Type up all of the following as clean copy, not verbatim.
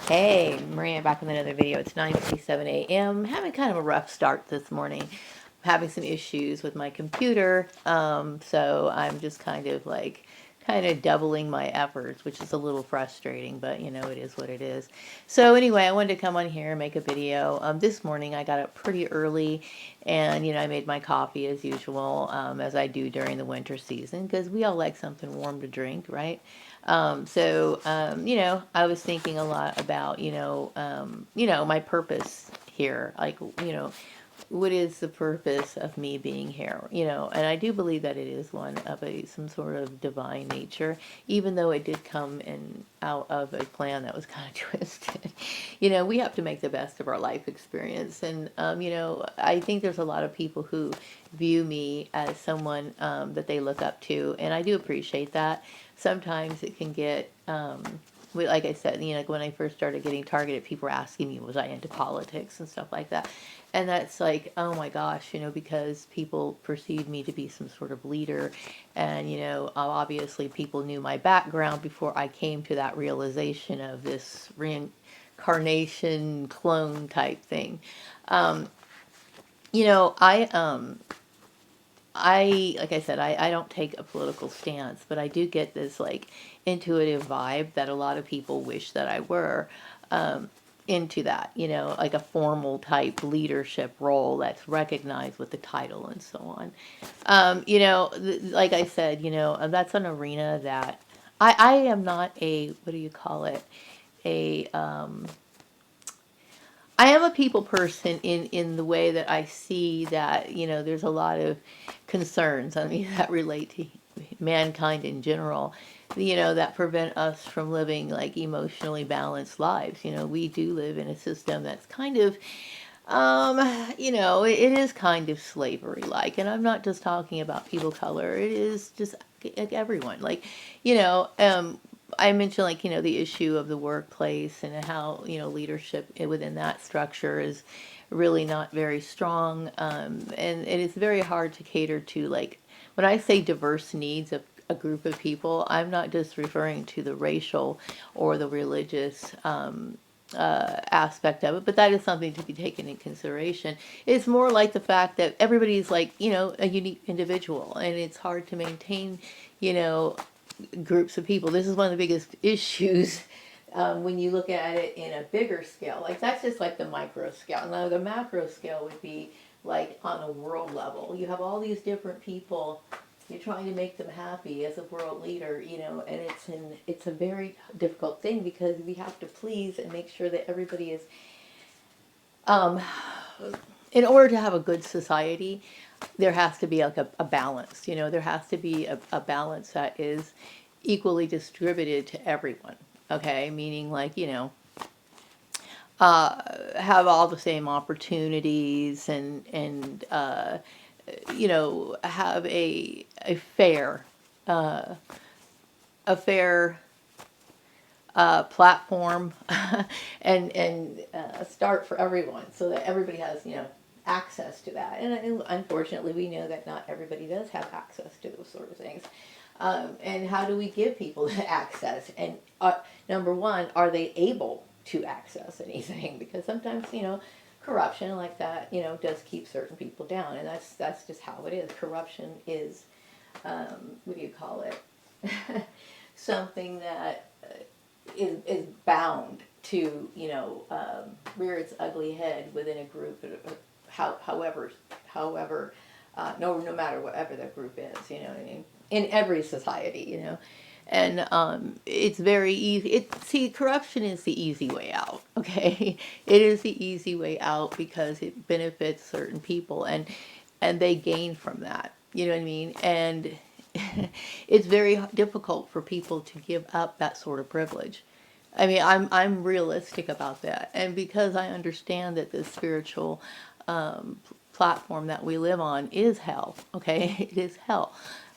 Hey, Maria, back with another video. It's 9:57 a.m. Having kind of a rough start this morning. Having some issues with my computer, so I'm just kind of doubling my efforts, which is a little frustrating, but it is what it is. So anyway, I wanted to come on here and make a video. This morning I got up pretty early, and I made my coffee as usual, as I do during the winter season, because we all like something warm to drink, right? I was thinking a lot about, my purpose here. Like, what is the purpose of me being here? And I do believe that it is one of some sort of divine nature, even though it did come in out of a plan that was kind of twisted. We have to make the best of our life experience. And, I think there's a lot of people who view me as someone that they look up to. And I do appreciate that. Sometimes it can get, like I said, like when I first started getting targeted, people were asking me, was I into politics and stuff like that? And that's like, oh my gosh, because people perceive me to be some sort of leader. And, obviously people knew my background before I came to that realization of this reincarnation clone type thing. Um, you know, I, um, like I said, I don't take a political stance, but I do get this like intuitive vibe that a lot of people wish that I were um, into that, like a formal type leadership role that's recognized with the title and so on. Like I said, that's an arena that I am not a, what do you call it? A, I am a people person in the way that I see that, there's a lot of concerns, I mean, that relate to mankind in general, that prevent us from living like emotionally balanced lives. We do live in a system that's kind of, it is kind of slavery like, and I'm not just talking about people of color, it is just like everyone. Like, I mentioned like, the issue of the workplace and how, leadership within that structure is really not very strong. And it is very hard to cater to, like, when I say diverse needs of a group of people, I'm not just referring to the racial or the religious aspect of it, but that is something to be taken in consideration. It's more like the fact that everybody's like, a unique individual, and it's hard to maintain, you know, groups of people. This is one of the biggest issues when you look at it in a bigger scale. Like that's just like the micro scale. Now the macro scale would be like on a world level. You have all these different people. You're trying to make them happy as a world leader, and it's a very difficult thing because we have to please and make sure that everybody is um, in order to have a good society, there has to be like a balance. There has to be a balance that is equally distributed to everyone. Okay, meaning like have all the same opportunities and have a fair uh, a fair platform and start for everyone so that everybody has access to that. And unfortunately, we know that not everybody does have access to those sort of things. And how do we give people access? And number one, are they able to access anything? Because sometimes corruption like that does keep certain people down, and that's just how it is. Corruption is what do you call it? Something that is bound to rear its ugly head within a group, however, no matter whatever that group is, you know what I mean. In every society, and it's very easy. See, corruption is the easy way out. Okay, it is the easy way out because it benefits certain people, and they gain from that. You know what I mean? And it's very difficult for people to give up that sort of privilege. I mean, I'm realistic about that, and because I understand that the spiritual platform that we live on is hell. Okay, it is hell.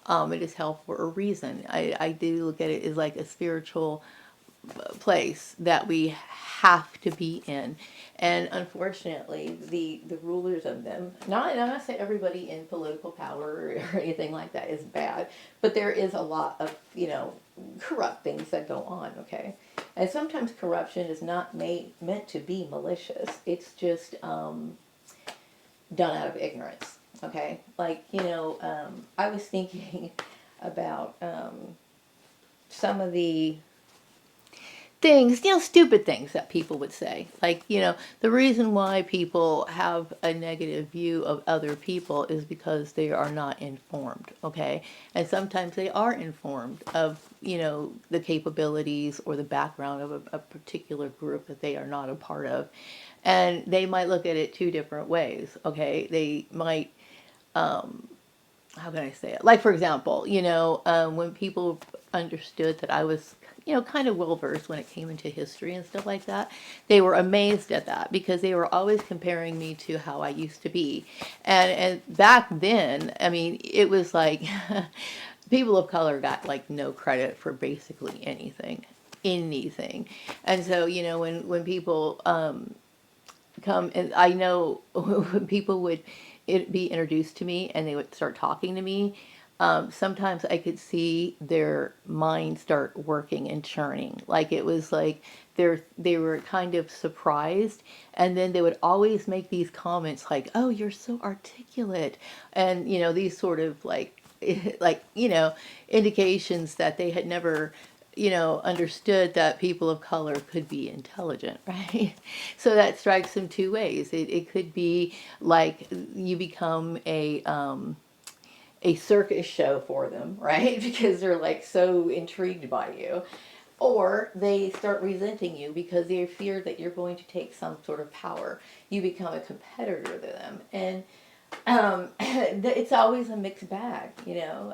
It is hell for a reason. I do look at it as like a spiritual place that we have to be in. And unfortunately, the rulers of them, I'm not saying everybody in political power or anything like that is bad, but there is a lot of, corrupt things that go on, okay? And sometimes corruption is not meant to be malicious. It's just done out of ignorance. Okay, like I was thinking about some of the things, stupid things that people would say. Like, the reason why people have a negative view of other people is because they are not informed, okay? And sometimes they are informed of, the capabilities or the background of a particular group that they are not a part of. And they might look at it two different ways, okay? They might, how can I say it? Like, for example, when people understood that I was, kind of well versed when it came into history and stuff like that, they were amazed at that because they were always comparing me to how I used to be. And back then, I mean, it was like people of color got like no credit for basically anything. And so, when people come, and I know when people would be introduced to me and they would start talking to me, sometimes I could see their mind start working and churning. Like it was like they were kind of surprised, and then they would always make these comments like, "Oh, you're so articulate," and these sort of like like indications that they had never understood that people of color could be intelligent, right? So that strikes them two ways. It could be like you become a circus show for them, right? Because they're like so intrigued by you. Or they start resenting you because they fear that you're going to take some sort of power. You become a competitor to them. And it's always a mixed bag,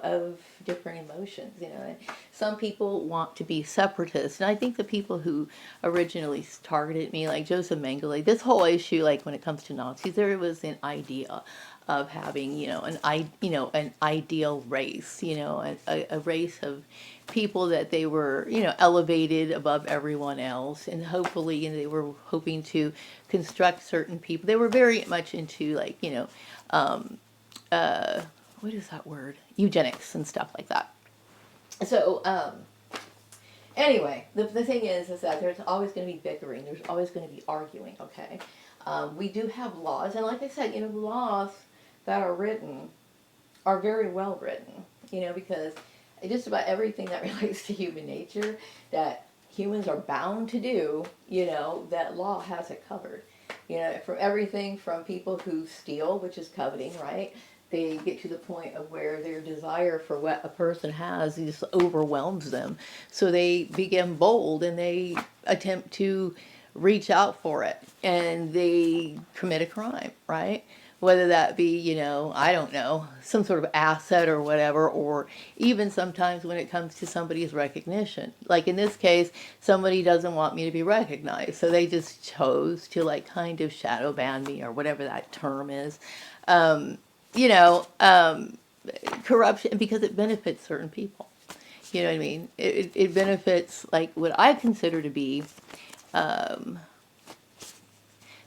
of different emotions, And some people want to be separatists, and I think the people who originally targeted me, like Joseph Mengele, this whole issue, like when it comes to Nazis, there was an idea of having, an ideal race, a race of people that they were, elevated above everyone else, and hopefully, they were hoping to construct certain people. They were very much into like, um, what is that word? Eugenics and stuff like that. So, anyway, the thing is that there's always going to be bickering. There's always going to be arguing, okay? We do have laws, and like I said, laws that are written are very well written, because just about everything that relates to human nature that humans are bound to do, that law has it covered. From everything from people who steal, which is coveting, right? They get to the point of where their desire for what a person has just overwhelms them. So they become bold and they attempt to reach out for it and they commit a crime, right? Whether that be, I don't know, some sort of asset or whatever, or even sometimes when it comes to somebody's recognition. Like in this case, somebody doesn't want me to be recognized, so they just chose to like kind of shadow ban me or whatever that term is. You know, um, Corruption because it benefits certain people. You know what I mean? It benefits like what I consider to be um,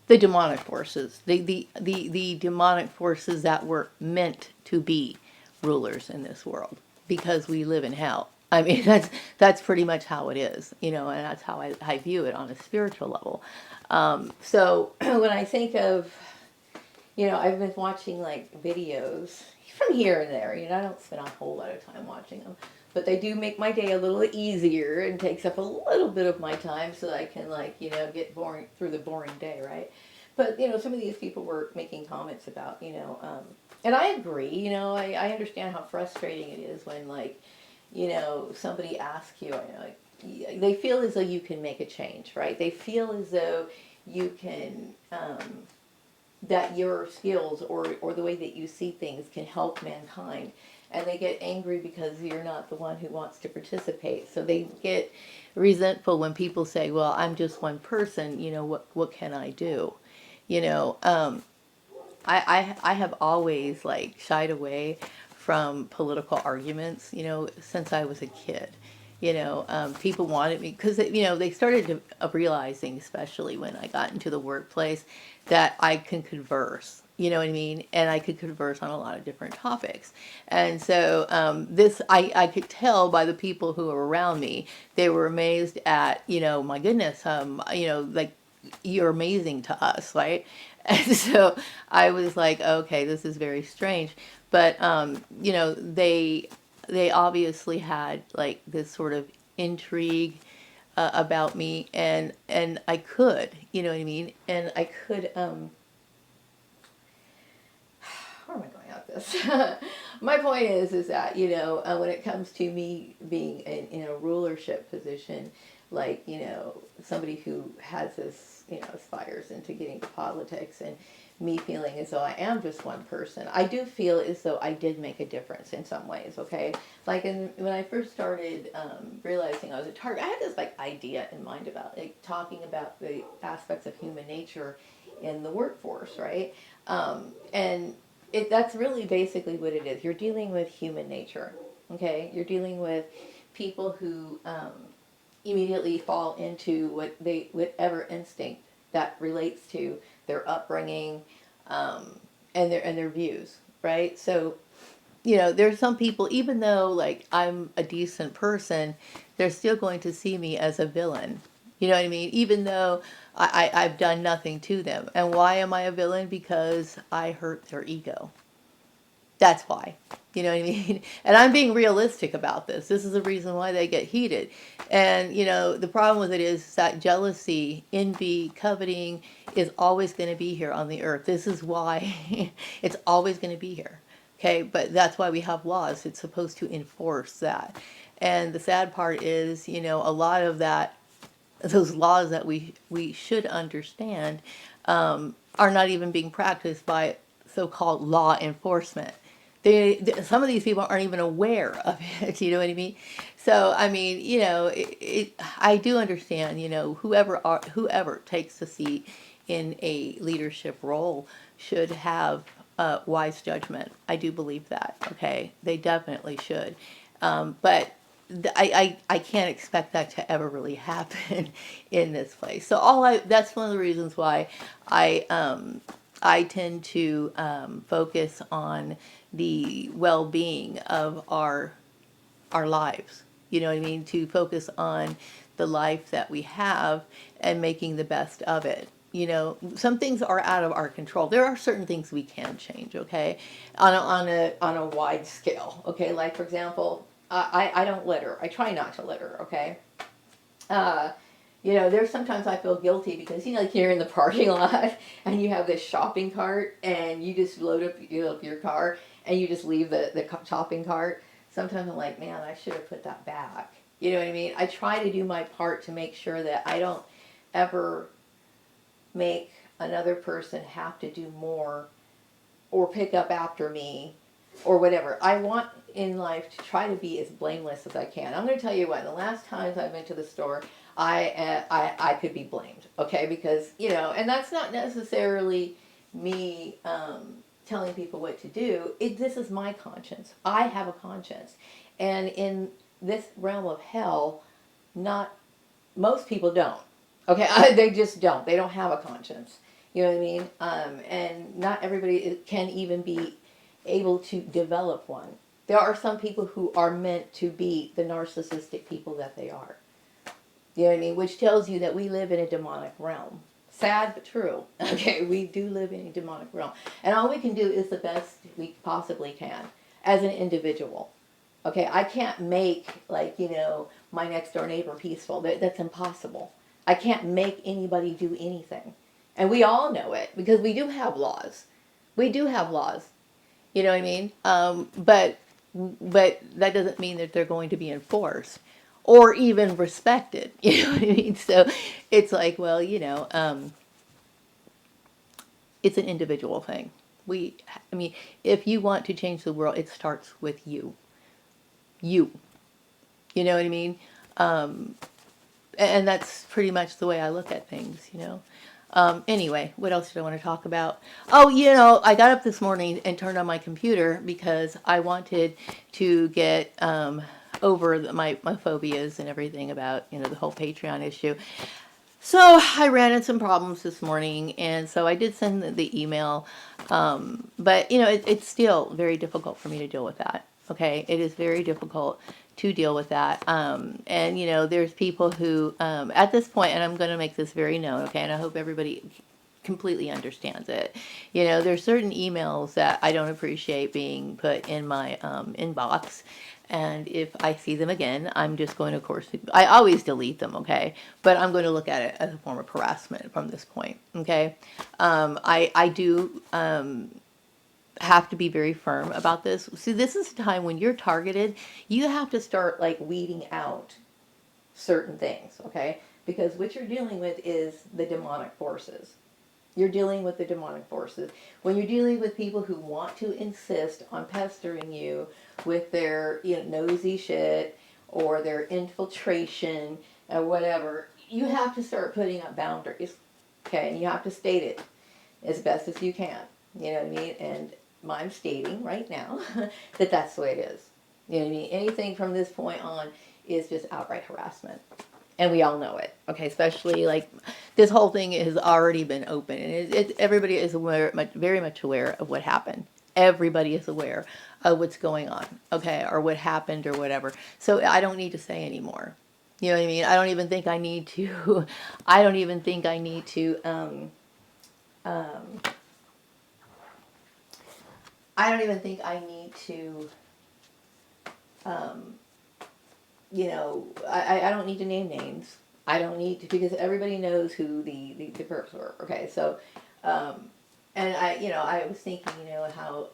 the demonic forces, the demonic forces that were meant to be rulers in this world because we live in hell. I mean, that's pretty much how it is, and that's how I view it on a spiritual level. So when I think of, I've been watching like videos from here and there. I don't spend a whole lot of time watching them, but they do make my day a little easier and takes up a little bit of my time so that I can like, get boring through the boring day, right? But, some of these people were making comments about, and I agree, I understand how frustrating it is when like, somebody asks you, they feel as though you can make a change, right? They feel as though you can, that your skills or the way that you see things can help mankind. And they get angry because you're not the one who wants to participate. So they get resentful when people say, well, I'm just one person, what can I do? You know, um, I have always like shied away from political arguments, since I was a kid. People wanted me because they started to realizing, especially when I got into the workplace, that I can converse. You know what I mean? And I could converse on a lot of different topics. And so I could tell by the people who were around me, they were amazed at, my goodness, like you're amazing to us, right? And so I was like, okay, this is very strange. But, they obviously had like this sort of intrigue about me, and I could, you know what I mean? And I could, where am I going at this? My point is that when it comes to me being in a rulership position, like somebody who has this aspires into getting to politics, and me feeling as though I am just one person, I do feel as though I did make a difference in some ways. Okay, like when I first started realizing I was a target, I had this like idea in mind about like talking about the aspects of human nature in the workforce, right? And that's really basically what it is. You're dealing with human nature, okay? You're dealing with people who immediately fall into whatever instinct that relates to their upbringing, and their views, right? So there's some people, even though like I'm a decent person, they're still going to see me as a villain. You know what I mean? Even though I've done nothing to them. And why am I a villain? Because I hurt their ego. That's why. You know what I mean? And I'm being realistic about this. This is the reason why they get heated. And, the problem with it is that jealousy, envy, coveting is always going to be here on the earth. This is why it's always going to be here. Okay? But that's why we have laws. It's supposed to enforce that. And the sad part is, a lot of that, those laws that we should understand, are not even being practiced by so-called law enforcement. Some of these people aren't even aware of it. You know what I mean? So I mean, I do understand. Whoever takes a seat in a leadership role should have wise judgment. I do believe that. Okay, they definitely should. But I can't expect that to ever really happen in this place. So that's one of the reasons why I tend to focus on the well-being of our lives. You know what I mean? To focus on the life that we have and making the best of it. Some things are out of our control. There are certain things we can change, okay, on a wide scale, okay. Like for example, I don't litter. I try not to litter, okay. Uh, there's sometimes I feel guilty because like you're in the parking lot and you have this shopping cart and you just load up your car and you just leave the shopping cart. Sometimes I'm like, man, I should have put that back. You know what I mean? I try to do my part to make sure that I don't ever make another person have to do more or pick up after me or whatever. I want in life to try to be as blameless as I can. I'm going to tell you what, the last times I went to the store, I could be blamed, okay? Because, and that's not necessarily me telling people what to do. This is my conscience. I have a conscience. And in this realm of hell, not most people don't. Okay, they just don't. They don't have a conscience. You know what I mean? And not everybody can even be able to develop one. There are some people who are meant to be the narcissistic people that they are. You know what I mean? Which tells you that we live in a demonic realm. Sad but true. Okay, we do live in a demonic realm. And all we can do is the best we possibly can as an individual. Okay, I can't make, like, my next door neighbor peaceful. That's impossible. I can't make anybody do anything. And we all know it because we do have laws. We do have laws. You know what I mean? But that doesn't mean that they're going to be enforced or even respected. You know what I mean? So it's like, well, it's an individual thing. I mean, if you want to change the world, it starts with you. You. You know what I mean? And that's pretty much the way I look at things. Anyway, what else did I want to talk about? Oh, I got up this morning and turned on my computer because I wanted to get over my phobias and everything about, the whole Patreon issue. So I ran into some problems this morning, and so I did send the email. But it's still very difficult for me to deal with that. Okay, it is very difficult to deal with that. And there's people who, at this point, and I'm going to make this very known. Okay, and I hope everybody completely understands it. There's certain emails that I don't appreciate being put in my inbox. And if I see them again, I'm just going to, of course, I always delete them, okay? But I'm going to look at it as a form of harassment from this point, okay? I do have to be very firm about this. See, this is a time when you're targeted, you have to start like weeding out certain things, okay? Because what you're dealing with is the demonic forces. You're dealing with the demonic forces. When you're dealing with people who want to insist on pestering you with their nosy shit or their infiltration or whatever, you have to start putting up boundaries. Okay, and you have to state it as best as you can. You know what I mean? And I'm stating right now that that's the way it is. You know what I mean? Anything from this point on is just outright harassment. And we all know it, okay? Especially like this whole thing has already been open, and everybody is aware, very much aware of what happened. Everybody is aware of what's going on, okay, or what happened or whatever. So I don't need to say anymore. You know what I mean? I don't even think I need to. I don't even think I need to. Um, I don't even think I need to. Um, I don't need to name names. I don't need to, because everybody knows who the perps were. Okay, so, and I was thinking, how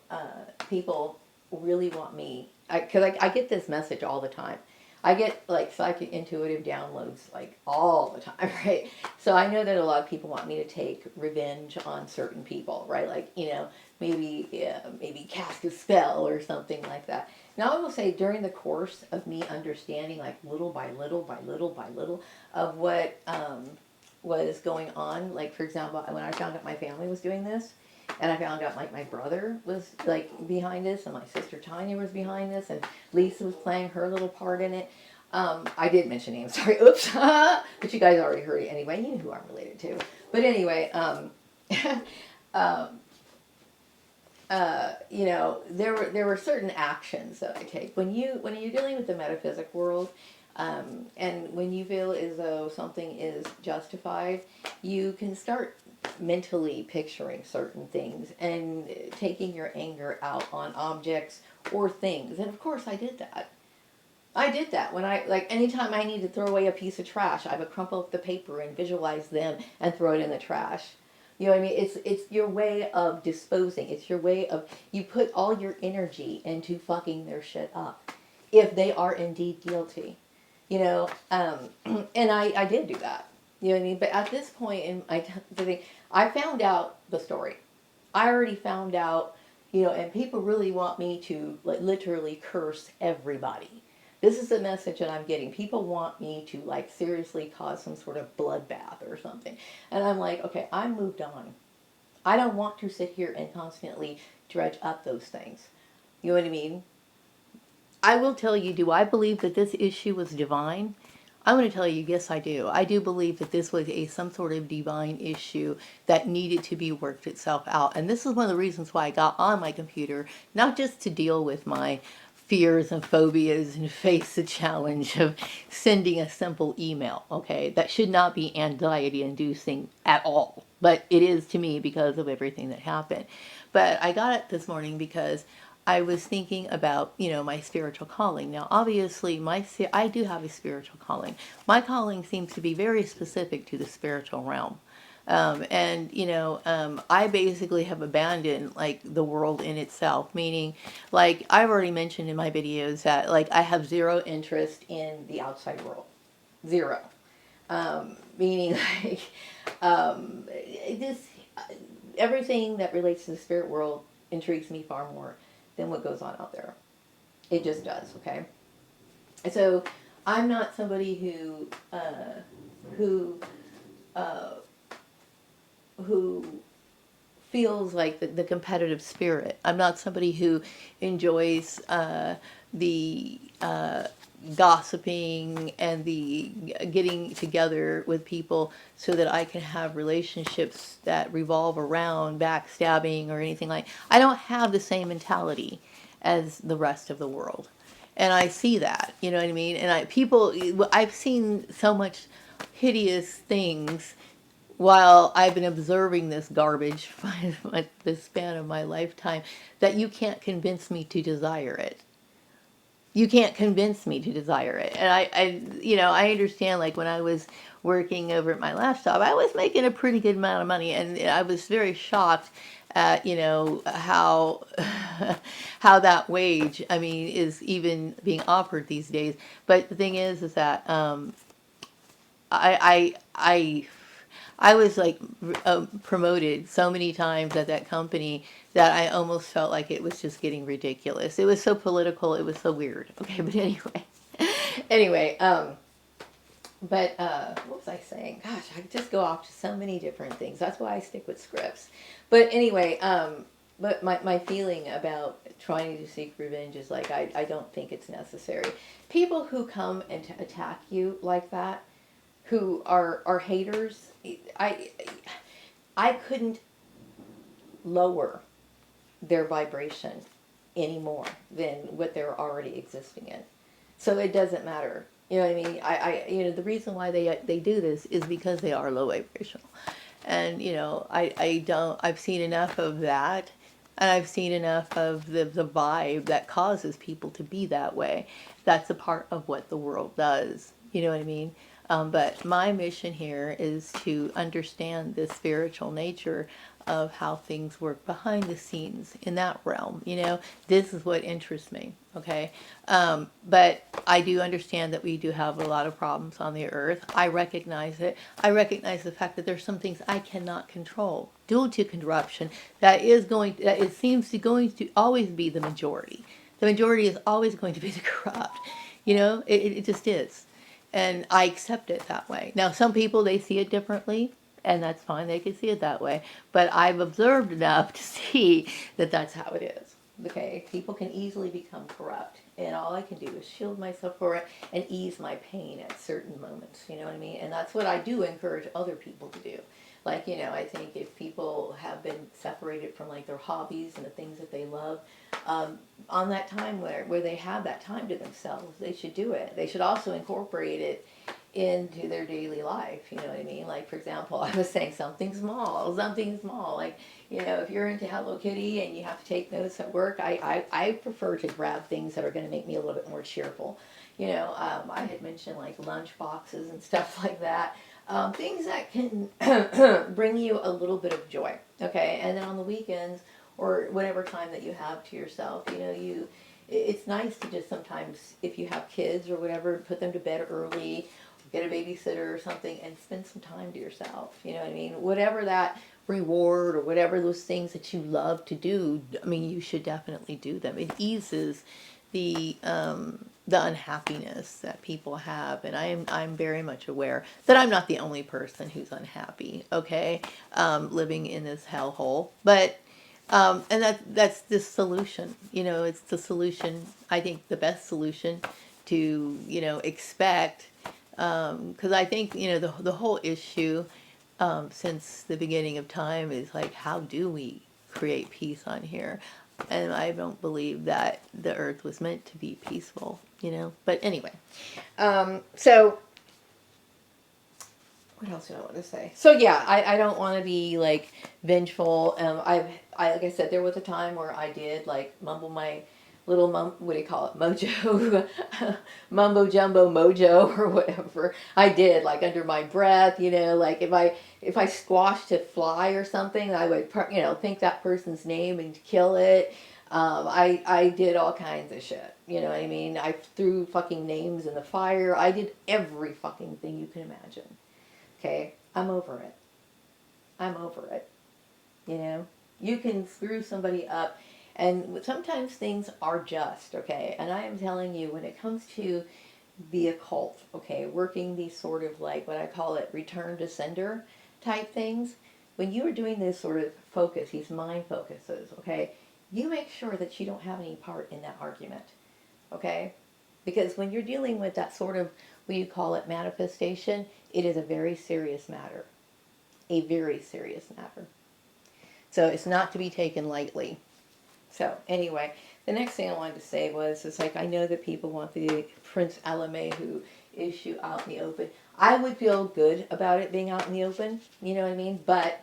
people really want me, because I get this message all the time. I get like psychic intuitive downloads like all the time, right? So I know that a lot of people want me to take revenge on certain people, right? Like, maybe cast a spell or something like that. Now I will say, during the course of me understanding, like little by little by little by little, of what was going on, like for example, when I found out my family was doing this, and I found out like my brother was like behind this, and my sister Tanya was behind this, and Lisa was playing her little part in it. I did mention names, sorry, oops, but you guys already heard it anyway. You know who I'm related to. But anyway, um, there were certain actions that I take when you're dealing with the metaphysic world, and when you feel as though something is justified, you can start mentally picturing certain things and taking your anger out on objects or things. And of course, I did that. I did that when anytime I need to throw away a piece of trash, I would crumple up the paper and visualize them and throw it in the trash. You know what I mean? It's your way of disposing. It's your way of, you put all your energy into fucking their shit up, if they are indeed guilty. And I did do that. You know what I mean? But at this point in the thing, I found out the story. I already found out, and people really want me to like literally curse everybody. This is the message that I'm getting. People want me to like seriously cause some sort of bloodbath or something. And I'm like, okay, I moved on. I don't want to sit here and constantly dredge up those things. You know what I mean? I will tell you, do I believe that this issue was divine? I'm going to tell you, yes, I do. I do believe that this was some sort of divine issue that needed to be worked itself out. And this is one of the reasons why I got on my computer, not just to deal with my fears and phobias and face the challenge of sending a simple email, okay? That should not be anxiety inducing at all. But it is to me because of everything that happened. But I got it this morning because I was thinking about, my spiritual calling. Now, obviously, I do have a spiritual calling. My calling seems to be very specific to the spiritual realm. I basically have abandoned like the world in itself, meaning like I've already mentioned in my videos that like I have zero interest in the outside world. Zero. Meaning like this everything that relates to the spirit world intrigues me far more than what goes on out there. It just does, okay? So I'm not somebody who uh, who feels like the competitive spirit. I'm not somebody who enjoys the gossiping and the getting together with people so that I can have relationships that revolve around backstabbing or anything like. I don't have the same mentality as the rest of the world. And I see that, you know what I mean? And I've seen so much hideous things while I've been observing this garbage for the span of my lifetime that you can't convince me to desire it. You can't convince me to desire it. And I understand, like when I was working over at my last job, I was making a pretty good amount of money, and I was very shocked at, how how that wage, I mean, is even being offered these days. But the thing is that I was like promoted so many times at that company that I almost felt like it was just getting ridiculous. It was so political. It was so weird. Okay, but anyway, anyway, what was I saying? Gosh, I just go off to so many different things. That's why I stick with scripts. But anyway, but my feeling about trying to seek revenge is like I don't think it's necessary. People who come and attack you like that, who are haters, I I couldn't lower their vibration any more than what they're already existing in. So it doesn't matter. You know what I mean? The reason why they do this is because they are low vibrational. And, I've seen enough of that. And I've seen enough of the vibe that causes people to be that way. That's a part of what the world does. You know what I mean? But my mission here is to understand the spiritual nature of how things work behind the scenes in that realm. This is what interests me. Okay. But I do understand that we do have a lot of problems on the earth. I recognize it. I recognize the fact that there's some things I cannot control due to corruption that it seems to going to always be the majority. The majority is always going to be the corrupt. It just is. And I accept it that way. Now, some people, they see it differently, and that's fine. They can see it that way. But I've observed enough to see that that's how it is. Okay? People can easily become corrupt. And all I can do is shield myself for it and ease my pain at certain moments. You know what I mean? And that's what I do encourage other people to do. Like, I think if people have been separated from, like, their hobbies and the things that they love, on that time where they have that time to themselves, they should do it. They should also incorporate it into their daily life. You know what I mean? Like, for example, I was saying something small. Like, if you're into Hello Kitty and you have to take notes at work, I prefer to grab things that are going to make me a little bit more cheerful. I had mentioned like lunch boxes and stuff like that. Things that can bring you a little bit of joy. Okay, and then on the weekends or whatever time that you have to yourself, it's nice to just sometimes, if you have kids or whatever, put them to bed early, get a babysitter or something, and spend some time to yourself. You know what I mean? Whatever that reward or whatever those things that you love to do, I mean, you should definitely do them. It eases the unhappiness that people have, and I'm very much aware that I'm not the only person who's unhappy. Okay, living in this hellhole, but. And that's the solution. It's the solution. I think the best solution to expect, because I think the whole issue since the beginning of time is like, how do we create peace on here? And I don't believe that the earth was meant to be peaceful. But anyway, so. What else do I want to say? So yeah, I don't want to be like vengeful. Like I said, there was a time where I did like mumble my little what do you call it, mojo, mumbo jumbo mojo or whatever. I did like under my breath, like if I squashed a fly or something, I would think that person's name and kill it. I did all kinds of shit. You know what I mean? I threw fucking names in the fire. I did every fucking thing you can imagine. Okay, I'm over it. I'm over it. You can screw somebody up, and sometimes things are just, okay? And I am telling you, when it comes to the occult, okay, working these sort of like what I call it return to sender type things, when you are doing this sort of focus, these mind focuses, okay, you make sure that you don't have any part in that argument, okay? Because when you're dealing with that sort of, what you call it, manifestation, it is a very serious matter. A very serious matter. So it's not to be taken lightly. So anyway, the next thing I wanted to say was, it's like, I know that people want the Prince Alamehu issue out in the open. I would feel good about it being out in the open, you know what I mean? But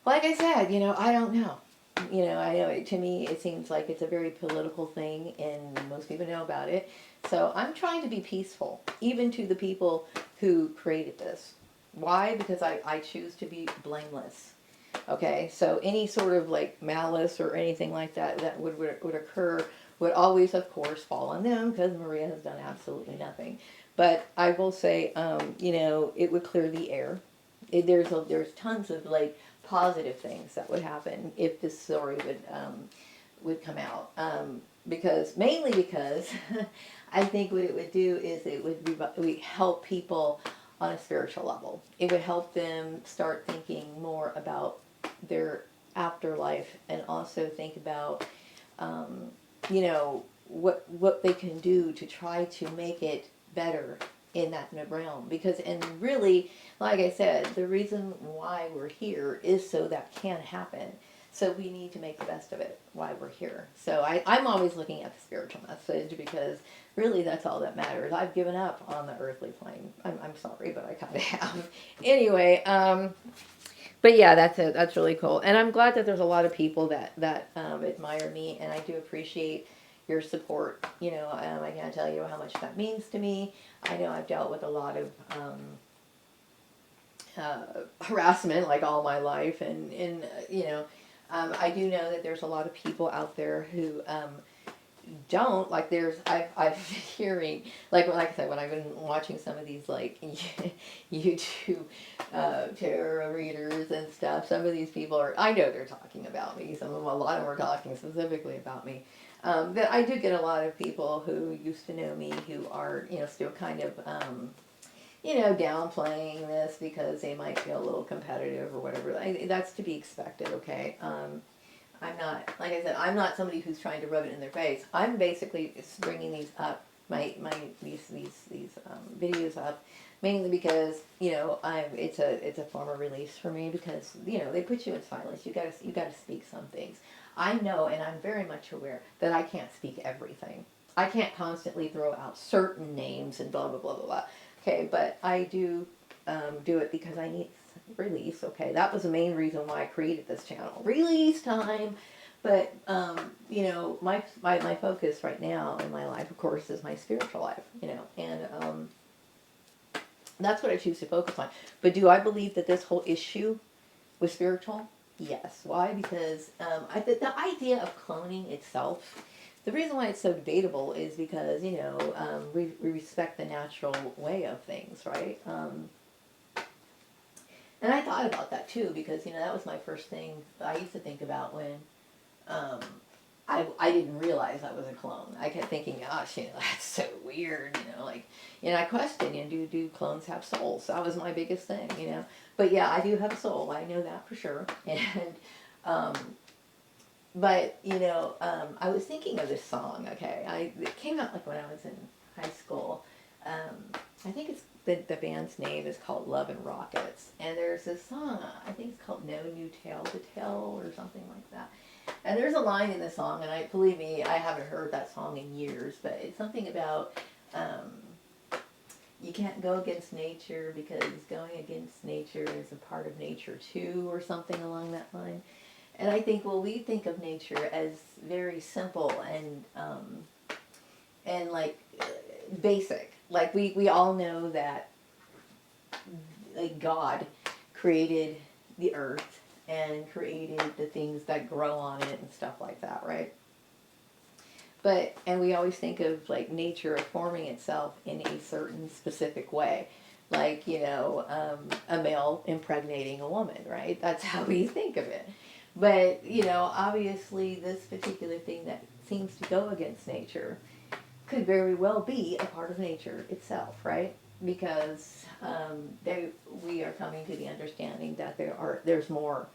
like I said, I don't know. I know to me it seems like it's a very political thing, and most people know about it. So I'm trying to be peaceful, even to the people who created this. Why? Because I choose to be blameless. Okay, so any sort of like malice or anything like that that would occur would always, of course, fall on them, because Maria has done absolutely nothing. But I will say, it would clear the air. There's tons of like positive things that would happen if this story would come out. Because mainly because I think what it would do is it would help people on a spiritual level. It would help them start thinking more about their afterlife, and also think about, what they can do to try to make it better in that realm. Because, and really, like I said, the reason why we're here is so that can happen. So we need to make the best of it while we're here. So I'm always looking at the spiritual message, because really that's all that matters. I've given up on the earthly plane. I'm sorry, but I kind of have. Anyway, but yeah, that's it. That's really cool. And I'm glad that there's a lot of people that admire me, and I do appreciate your support. I can't tell you how much that means to me. I know I've dealt with a lot of harassment like all my life, and I do know that there's a lot of people out there who don't like. I've been hearing, like I said, when I've been watching some of these like YouTube tarot readers and stuff, some of these people I know they're talking about me. A lot of them are talking specifically about me. But I do get a lot of people who used to know me who are still kind of downplaying this because they might feel a little competitive or whatever. That's to be expected, okay? I'm not, like I said, I'm not somebody who's trying to rub it in their face. I'm basically bringing these up, these videos up, mainly because it's a form of release for me, because they put you in silence. You gotta speak some things. I know, and I'm very much aware that I can't speak everything. I can't constantly throw out certain names and blah blah blah blah blah. Okay, but I do it because I need release. Okay, that was the main reason why I created this channel. Release time. But my focus right now in my life, of course, is my spiritual life. And that's what I choose to focus on. But do I believe that this whole issue was spiritual? Yes. Why? Because the idea of cloning itself, the reason why it's so debatable is because, we respect the natural way of things, right? And I thought about that too, because, that was my first thing I used to think about when I didn't realize I was a clone. I kept thinking, gosh, that's so weird, I questioned, do clones have souls? That was my biggest thing, But yeah, I do have a soul. I know that for sure. And, but, I was thinking of this song, okay? It came out like when I was in high school. I think it's the band's name is called Love and Rockets. And there's this song, I think it's called No New Tale to Tell or something like that. And there's a line in the song, and believe me, I haven't heard that song in years, but it's something about you can't go against nature because going against nature is a part of nature too, or something along that line. And I think, well, we think of nature as very simple and like basic. Like we all know that like God created the earth and created the things that grow on it and stuff like that, right? And we always think of like nature forming itself in a certain specific way. Like, a male impregnating a woman, right? That's how we think of it. But, obviously this particular thing that seems to go against nature could very well be a part of nature itself, right? Because we are coming to the understanding that there's more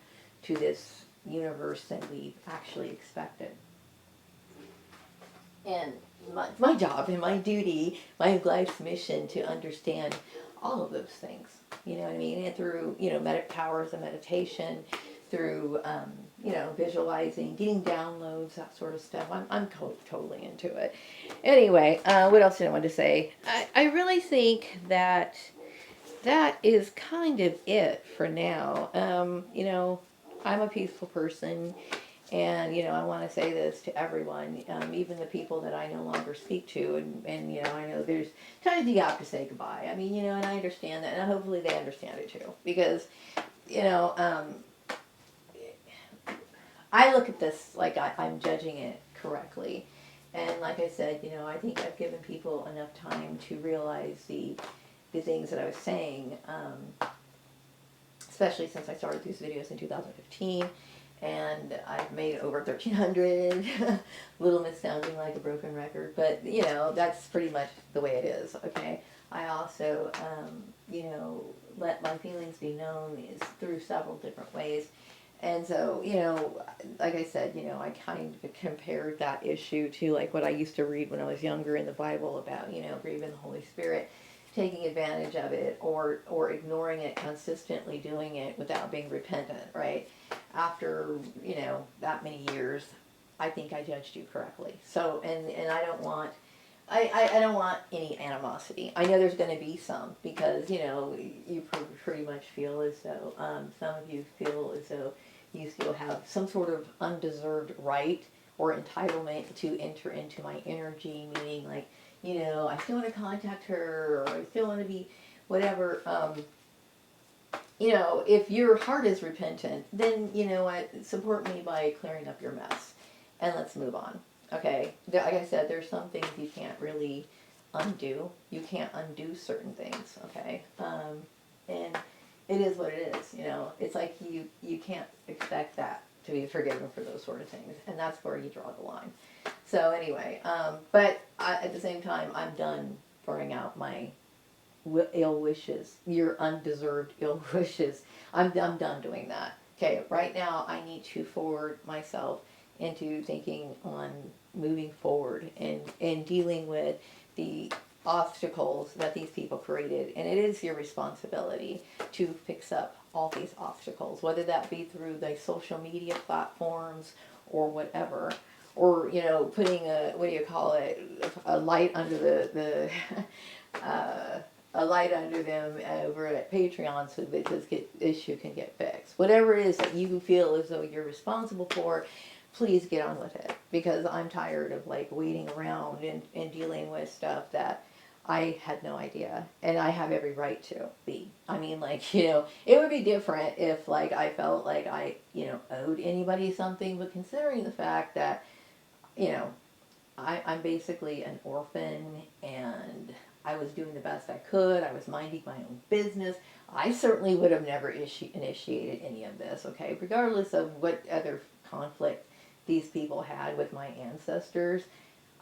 to this universe than we actually expected. And my job and my duty, my life's mission to understand all of those things. You know what I mean? And through, powers of meditation, through, visualizing, getting downloads, that sort of stuff. I'm totally into it. Anyway, what else did I want to say? I really think that that is kind of it for now. I'm a peaceful person, and I want to say this to everyone, even the people that I no longer speak to, and I know there's times you have to say goodbye. I mean, and I understand that, and hopefully they understand it too, because you know, um, I look at this like I'm judging it correctly. And like I said, I think I've given people enough time to realize the things that I was saying, especially since I started these videos in 2015. And I've made over 1,300. Little Miss sounding like a broken record, but that's pretty much the way it is. Okay. I also, let my feelings be known is through several different ways. And so, like I said, I kind of compared that issue to like what I used to read when I was younger in the Bible about, grieving the Holy Spirit, taking advantage of it, or ignoring it, consistently doing it without being repentant, right? After, that many years, I think I judged you correctly. So, and I don't want, I don't want any animosity. I know there's going to be some, because, you pretty much feel as though, some of you feel as though you still have some sort of undeserved right or entitlement to enter into my energy, meaning like, I still want to contact her, or I still want to be whatever. If your heart is repentant, then, what, support me by clearing up your mess, and let's move on. Okay? Like I said, there's some things you can't really undo. You can't undo certain things, okay? And it is what it is, It's like you can't expect that to be forgiven for those sort of things, and that's where you draw the line. So anyway, but at the same time, I'm done throwing out my ill wishes, your undeserved ill wishes. I'm done doing that. Okay, right now I need to forward myself into thinking on moving forward and dealing with the obstacles that these people created. And it is your responsibility to fix up all these obstacles, whether that be through the social media platforms or whatever. Or, putting what do you call it, a light under the a light under them over at Patreon, so that this issue can get fixed. Whatever it is that you feel as though you're responsible for, please get on with it, because I'm tired of like waiting around and dealing with stuff that I had no idea, and I have every right to be. I mean, like, it would be different if like I felt like I, owed anybody something, but considering the fact that, I'm basically an orphan, and I was doing the best I could. I was minding my own business. I certainly would have never initiated any of this, okay? Regardless of what other conflict these people had with my ancestors,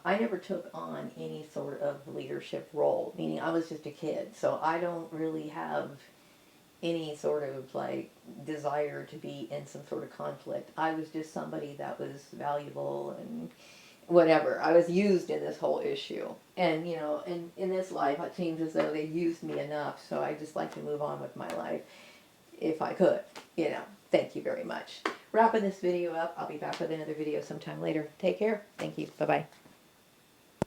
I never took on any sort of leadership role, meaning I was just a kid. So I don't really have any sort of like desire to be in some sort of conflict. I was just somebody that was valuable and whatever. I was used in this whole issue. And, in this life, it seems as though they used me enough, so I just like to move on with my life if I could, Thank you very much. Wrapping this video up. I'll be back with another video sometime later. Take care. Thank you. Bye-bye.